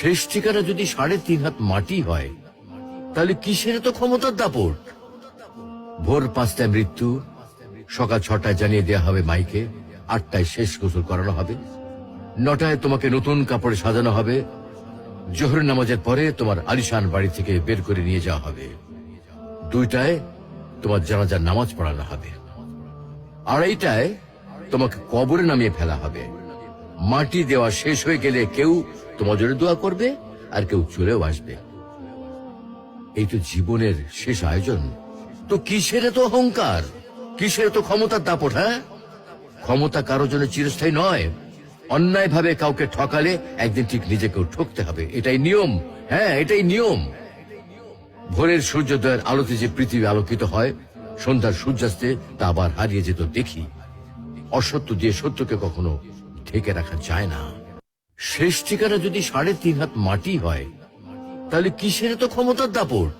শেষ ঠিকানা যদি 3.5 হাত মাটি হয়, তাহলে কিসের তো ক্ষমতার দাপট? ভোর 5টায় মৃত্যু, সকাল 6টায় জানিয়ে দেওয়া হবে মাইকে, 8টায় শেষ গোসল করানো হবে, 9টায় তোমাকে নতুন কাপড়ে সাজানো হবে, জোহর নামাজের পরে তোমার আলিশান বাড়ি থেকে বের করে নিয়ে যাওয়া হবে, 2টায় তোমার জানাজার নামাজ পড়ানো হবে, 2:30টায় তোমাকে কবরে নামিয়ে ফেলা হবে। মাটি দেওয়া শেষ হয়ে গেলে কেউ তোমার জন্য দোয়া করবে, আর কেউ চলেও আসবে। এই তো জীবনের শেষ আয়োজন। তো কিসের তো অহংকার, কিসের তো ক্ষমতার দাপট? হ্যাঁ, ক্ষমতা কারো জন্য চিরস্থায়ী নয়। অন্যায় ভাবে কাউকে ঠকালে একদিন ঠিক নিজেকেও ঠকতে হবে, এটাই নিয়ম। হ্যাঁ, এটাই নিয়ম। ভোরের সূর্যোদয়ের আলোতে যে পৃথিবী আলোকিত হয়, সন্ধ্যার সূর্যাস্তে তা আবার হারিয়ে যেত দেখি। অসত্য দিয়ে সত্যকে কখনো ঢেকে রাখা যায় না। শেষ ঠিকানা যদি 3.5 হাত মাটি হয়, তাহলে কিসের তো ক্ষমতার দাপট?